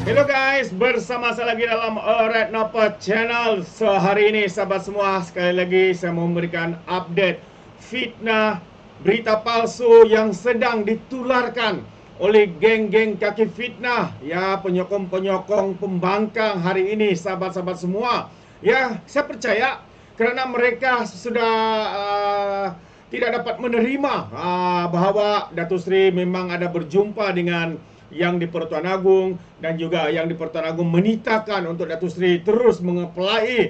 Hello guys, bersama saya lagi dalam Red Napa Channel. Hari ini sahabat semua, sekali lagi saya memberikan update fitnah, berita palsu yang sedang ditularkan oleh geng-geng kaki fitnah, ya, penyokong-penyokong pembangkang hari ini sahabat-sahabat semua. Ya, saya percaya kerana mereka sudah tidak dapat menerima bahawa Datuk Seri memang ada berjumpa dengan yang di Pertuan Agong, dan juga yang di Pertuan Agong menitahkan untuk Datuk Seri terus mengepelai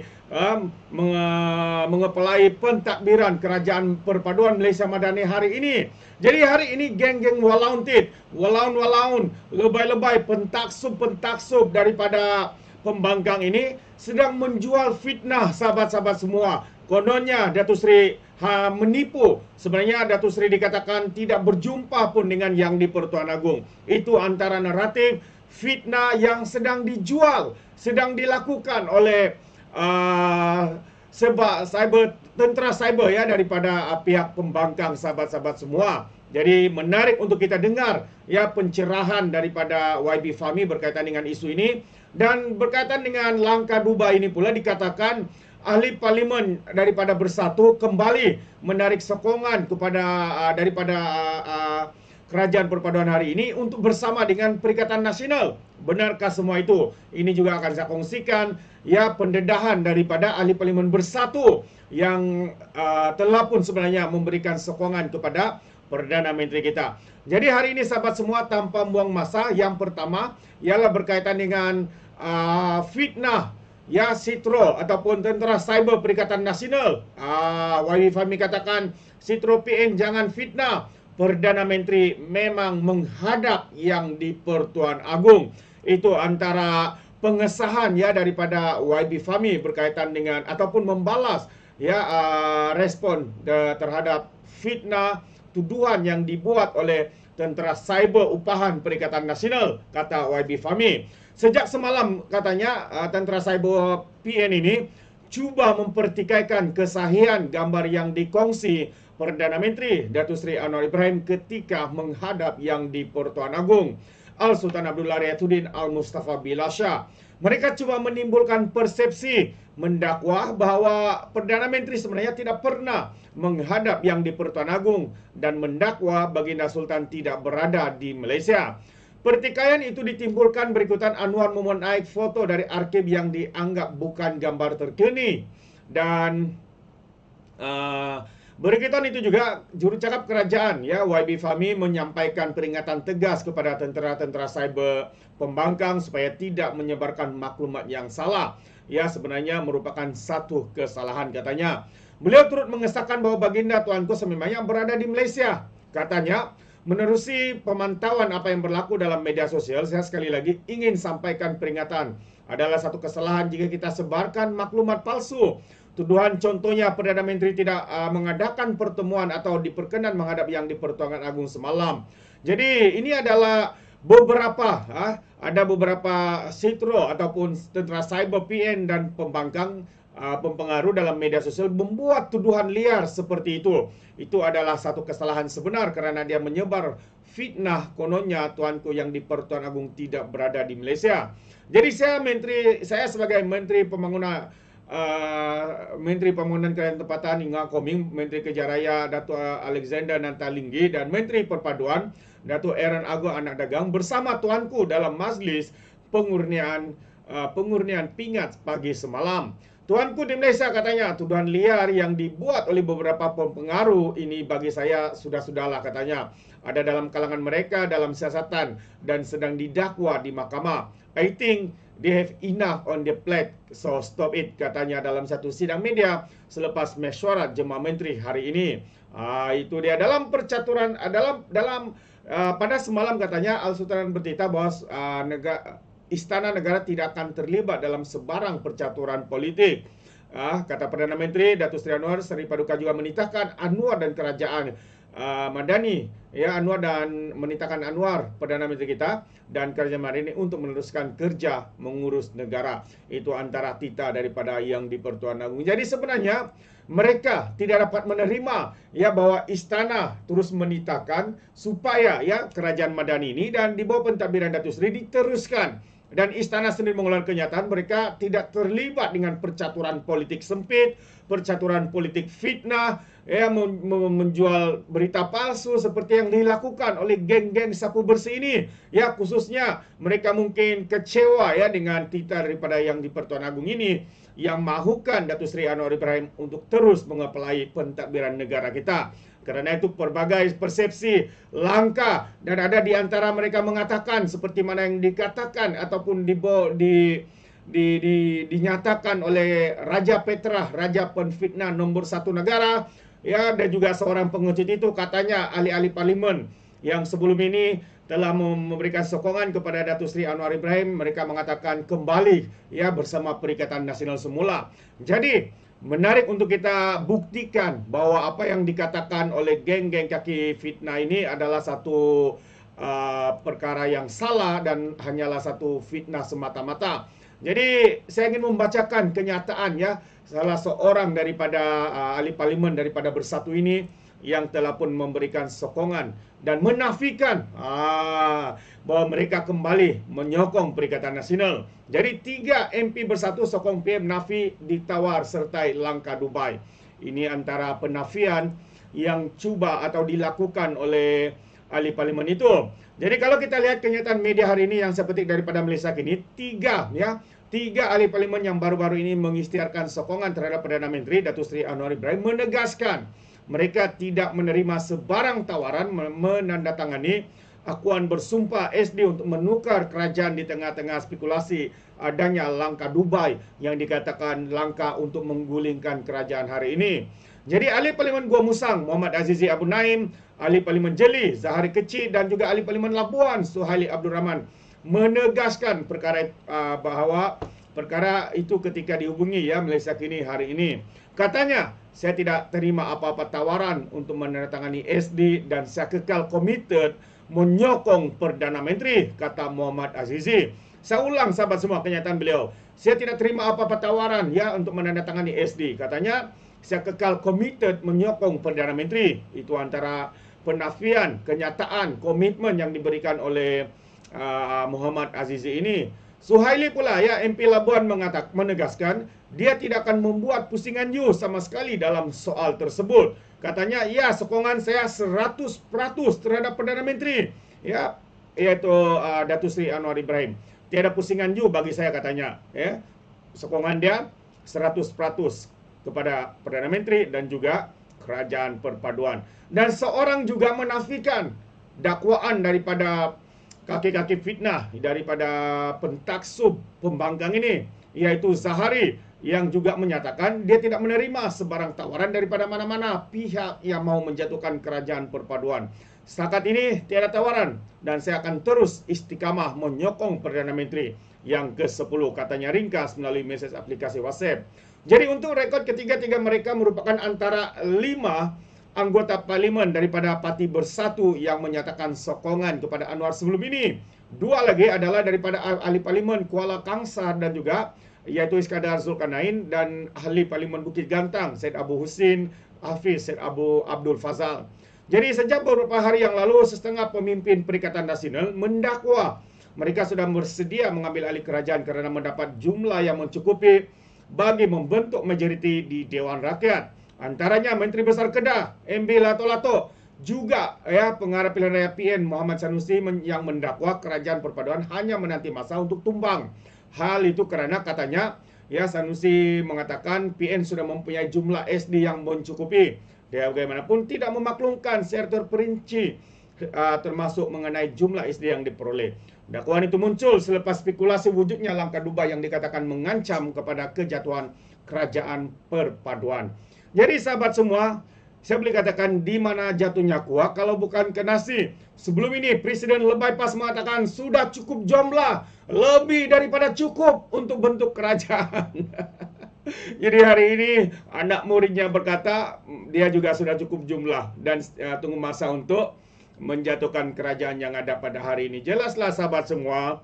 pentadbiran Kerajaan Perpaduan Malaysia Madani hari ini. Jadi hari ini geng-geng walaun-walaun, lebay-lebay, pentaksub daripada pembangkang ini sedang menjual fitnah sahabat-sahabat semua. Kononnya Datuk Seri menipu. Sebenarnya Datuk Seri dikatakan tidak berjumpa pun dengan yang di Pertuan Agong. Itu antara naratif fitnah yang sedang dijual, sedang dilakukan oleh sebab tentera cyber, ya, daripada pihak pembangkang sahabat-sahabat semua. Jadi menarik untuk kita dengar, ya, pencerahan daripada YB Fahmi berkaitan dengan isu ini. Dan berkaitan dengan langkah Dubai ini pula dikatakan ahli parlimen daripada Bersatu kembali menarik sokongan kepada daripada Kerajaan Perpaduan hari ini untuk bersama dengan Perikatan Nasional. Benarkah semua itu? Ini juga akan saya kongsikan, ya, pendedahan daripada ahli parlimen Bersatu yang telah pun sebenarnya memberikan sokongan kepada Perdana Menteri kita. Jadi hari ini sahabat semua, tanpa buang masa, yang pertama ialah berkaitan dengan fitnah, ya, Sitro ataupun Tentera Cyber Perikatan Nasional. YB Fahmi katakan Sitro PN jangan fitnah, Perdana Menteri memang menghadap yang di Pertuan Agong. Itu antara pengesahan, ya, daripada YB Fahmi berkaitan dengan ataupun membalas, ya, respon terhadap fitnah, tuduhan yang dibuat oleh Tentera Cyber Upahan Perikatan Nasional, kata YB Fahmi. Sejak semalam katanya Tentera Cyber PN ini cuba mempertikaikan kesahihan gambar yang dikongsi Perdana Menteri Datuk Seri Anwar Ibrahim ketika menghadap yang di Pertuan Agong, Al-Sultan Abdullah Riyatuddin Al-Mustafa Bilasha. Mereka cuba menimbulkan persepsi mendakwa bahawa Perdana Menteri sebenarnya tidak pernah menghadap yang di Pertuan Agong dan mendakwa Baginda Sultan tidak berada di Malaysia. Pertikaian itu ditimbulkan berikutan Anwar menaik foto dari arkib yang dianggap bukan gambar terkini. Dan berikutan itu juga jurucakap kerajaan, ya, YB Fahmi menyampaikan peringatan tegas kepada tentera-tentera cyber pembangkang supaya tidak menyebarkan maklumat yang salah. Ya, sebenarnya merupakan satu kesalahan, katanya. Beliau turut mengesahkan bahawa Baginda Tuanku sememangnya berada di Malaysia. Katanya, menerusi pemantauan apa yang berlaku dalam media sosial, saya sekali lagi ingin sampaikan peringatan. Adalah satu kesalahan jika kita sebarkan maklumat palsu. Tuduhan contohnya Perdana Menteri tidak mengadakan pertemuan atau diperkenan menghadap yang di Pertuan Agong semalam. Jadi ini adalah ada beberapa sitro ataupun tentera cyber PN dan pembangkang pempengaruh dalam media sosial membuat tuduhan liar seperti itu. Itu adalah satu kesalahan sebenar kerana dia menyebar fitnah kononnya tuanku yang di Pertuan Agong tidak berada di Malaysia. Jadi saya sebagai Menteri Pembangunan Kerajaan Tempatan Inga Koming, Menteri Kejaraya Datuk Alexander Nantalinggi, dan Menteri Perpaduan Datuk Aaron Agong Anak Dagang bersama tuanku dalam majlis pengurnian pingat pagi semalam. Tuanku di Malaysia, katanya, tuduhan liar yang dibuat oleh beberapa pengaruh ini bagi saya sudah-sudahlah, katanya. Ada dalam kalangan mereka dalam siasatan dan sedang didakwa di mahkamah. I think they have enough on their plate, so stop it, katanya dalam satu sidang media selepas mesyuarat Jemaah Menteri hari ini. Itu dia dalam percaturan pada semalam, katanya Al-Sultan bercerita bahawa Istana Negara tidak akan terlibat dalam sebarang percaturan politik. Kata Perdana Menteri Datuk Seri Anwar, Seri Paduka juga menitahkan Anwar dan Kerajaan Madani, ya, menitahkan Anwar, Perdana Menteri kita, dan Kerajaan Madani untuk meneruskan kerja mengurus negara. Itu antara tita daripada yang di Pertuan Agong. Jadi sebenarnya mereka tidak dapat menerima, ya, bahwa istana terus menitahkan supaya, ya, Kerajaan Madani ini dan di bawah pentadbiran Datuk Seri diteruskan dan istana sendiri mengeluarkan kenyataan mereka tidak terlibat dengan percaturan politik sempit, percaturan politik fitnah, ya, menjual berita palsu seperti yang dilakukan oleh geng-geng sapu bersih ini. Ya, khususnya mereka mungkin kecewa ya dengan titah daripada yang di Pertuan Agong ini yang mahukan Datuk Seri Anwar Ibrahim untuk terus mengepelai pentadbiran negara kita. Kerana itu pelbagai persepsi langka dan ada di antara mereka mengatakan seperti mana yang dikatakan ataupun dinyatakan oleh Raja Petrah, Raja Penfitnah nombor 1 negara, ya, dan juga seorang pengecut itu katanya ahli-ahli parlimen yang sebelum ini telah memberikan sokongan kepada Datuk Seri Anwar Ibrahim, mereka mengatakan kembali ya bersama Perikatan Nasional semula. Jadi menarik untuk kita buktikan bahwa apa yang dikatakan oleh geng-geng kaki fitnah ini adalah satu perkara yang salah dan hanyalah satu fitnah semata-mata. Jadi saya ingin membacakan kenyataan ya salah seorang daripada ahli parlimen daripada Bersatu ini yang telah pun memberikan sokongan dan menafikan bahwa mereka kembali menyokong Perikatan Nasional. Jadi 3 MP Bersatu sokong PM nafi ditawar sertai langkah Dubai. Ini antara penafian yang cuba atau dilakukan oleh ahli parlimen itu. Jadi kalau kita lihat kenyataan media hari ini yang saya petik daripada Malaysia kini, 3 ahli parlimen yang baru-baru ini mengisytiharkan sokongan terhadap Perdana Menteri Datuk Seri Anwar Ibrahim menegaskan mereka tidak menerima sebarang tawaran menandatangani akuan bersumpah SD untuk menukar kerajaan di tengah-tengah spekulasi adanya langkah Dubai yang dikatakan langkah untuk menggulingkan kerajaan hari ini. Jadi ahli parlimen Gua Musang Muhammad Azizi Abu Naim, ahli parlimen Jeli Zahari Kecil dan juga ahli parlimen Labuan Suhaili Abdul Rahman menegaskan bahawa perkara itu ketika dihubungi ya Malaysia Kini hari ini. Katanya, saya tidak terima apa-apa tawaran untuk menandatangani SD dan saya kekal komited menyokong Perdana Menteri, kata Muhammad Azizi. Saya ulang sahabat semua kenyataan beliau. Saya tidak terima apa-apa tawaran ya untuk menandatangani SD. Katanya, saya kekal komited menyokong Perdana Menteri. Itu antara penafian, kenyataan, komitmen yang diberikan oleh Muhammad Azizi ini. Suhaili pula ya MP Labuan menegaskan dia tidak akan membuat pusingan you sama sekali dalam soal tersebut. Katanya ya sokongan saya 100% terhadap Perdana Menteri ya iaitu Datuk Seri Anwar Ibrahim. Tiada pusingan you bagi saya katanya ya. Sokongan dia 100% kepada Perdana Menteri dan juga Kerajaan Perpaduan. Dan seorang juga menafikan dakwaan daripada kaki-kaki fitnah daripada pentaksub pembangkang ini, iaitu Zahari, yang juga menyatakan dia tidak menerima sebarang tawaran daripada mana-mana pihak yang mau menjatuhkan Kerajaan Perpaduan. Setakat ini tiada tawaran dan saya akan terus istiqamah menyokong Perdana Menteri yang ke-10, katanya ringkas melalui mesej aplikasi WhatsApp. Jadi untuk rekod ketiga-tiga mereka merupakan antara 5 anggota parlimen daripada Parti Bersatu yang menyatakan sokongan kepada Anwar sebelum ini. 2 lagi adalah daripada ahli parlimen Kuala Kangsar dan juga iaitu Iskandar Zulkarnain dan ahli parlimen Bukit Gantang Syed Abu Husin Hafiz Syed Abu Abdul Fazal. Jadi sejak beberapa hari yang lalu setengah pemimpin Perikatan Nasional mendakwa mereka sudah bersedia mengambil alih kerajaan kerana mendapat jumlah yang mencukupi bagi membentuk majoriti di Dewan Rakyat. Antaranya Menteri Besar Kedah MB Lato-Lato, juga ya pengarah pilihan raya PN Muhammad Sanusi yang mendakwa Kerajaan Perpaduan hanya menanti masa untuk tumbang. Hal itu kerana katanya ya Sanusi mengatakan PN sudah mempunyai jumlah SD yang mencukupi. Dia bagaimanapun tidak memaklumkan secara terperinci termasuk mengenai jumlah SD yang diperoleh. Dakwaan itu muncul selepas spekulasi wujudnya langkah Dubai yang dikatakan mengancam kepada kejatuhan Kerajaan Perpaduan. Jadi sahabat semua, saya boleh katakan di mana jatuhnya kuah kalau bukan ke nasi. Sebelum ini Presiden Lebay Pas mengatakan sudah cukup jumlah, lebih daripada cukup untuk bentuk kerajaan. Jadi hari ini anak muridnya berkata dia juga sudah cukup jumlah dan tunggu masa untuk menjatuhkan kerajaan yang ada pada hari ini. Jelaslah sahabat semua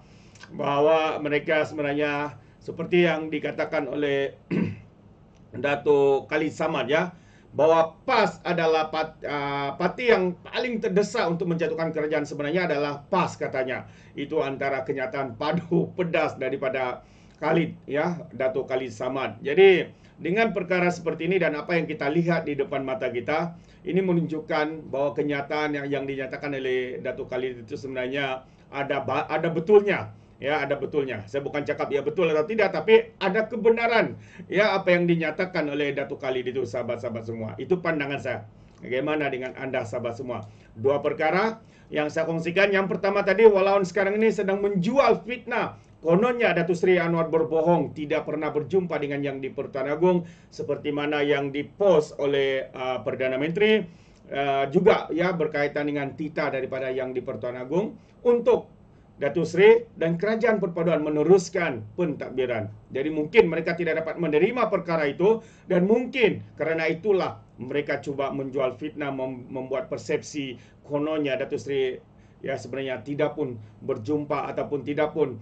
bahwa mereka sebenarnya seperti yang dikatakan oleh Datuk Khalid Samad ya, bahwa PAS adalah parti yang paling terdesak untuk menjatuhkan kerajaan, sebenarnya adalah PAS katanya. Itu antara kenyataan padu pedas daripada Khalid, ya, Datuk Khalid Samad. Jadi dengan perkara seperti ini dan apa yang kita lihat di depan mata kita, ini menunjukkan bahwa kenyataan yang dinyatakan oleh Datuk Khalid itu sebenarnya ada betulnya. Ya, ada betulnya. Saya bukan cakap ya betul atau tidak, tapi ada kebenaran ya apa yang dinyatakan oleh Datuk Khalid itu, sahabat-sahabat semua. Itu pandangan saya. Bagaimana dengan anda, sahabat semua? Dua perkara yang saya kongsikan. Yang pertama tadi, walaupun sekarang ini sedang menjual fitnah, kononnya Datuk Seri Anwar berbohong, tidak pernah berjumpa dengan yang di Pertuan Agong, seperti mana yang dipost oleh Perdana Menteri, juga ya berkaitan dengan tita daripada yang di Pertuan Agong, untuk Datuk Seri dan Kerajaan Perpaduan meneruskan pentadbiran. Jadi mungkin mereka tidak dapat menerima perkara itu, dan mungkin kerana itulah mereka cuba menjual fitnah, membuat persepsi kononnya Datuk Seri ya sebenarnya tidak pun berjumpa ataupun tidak pun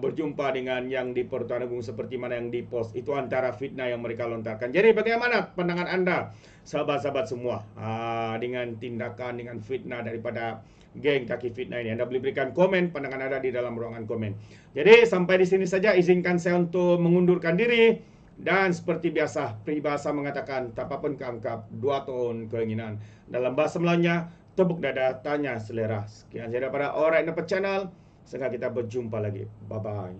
berjumpa dengan yang di Pertuan Agong seperti mana yang dipost. Itu antara fitnah yang mereka lontarkan. Jadi bagaimana pandangan anda, sahabat-sahabat semua, dengan tindakan, dengan fitnah daripada geng kaki fitnah ini? Anda boleh berikan komen pandangan anda di dalam ruangan komen. Jadi sampai di sini saja, izinkan saya untuk mengundurkan diri. Dan seperti biasa, peribahasa mengatakan, tak apa pun keangkap, 2 tahun keinginan. Dalam bahasa Melayunya, tepuk dada, tanya selera. Sekian saja daripada Alright Nampak Channel. Sehingga kita berjumpa lagi. Bye-bye.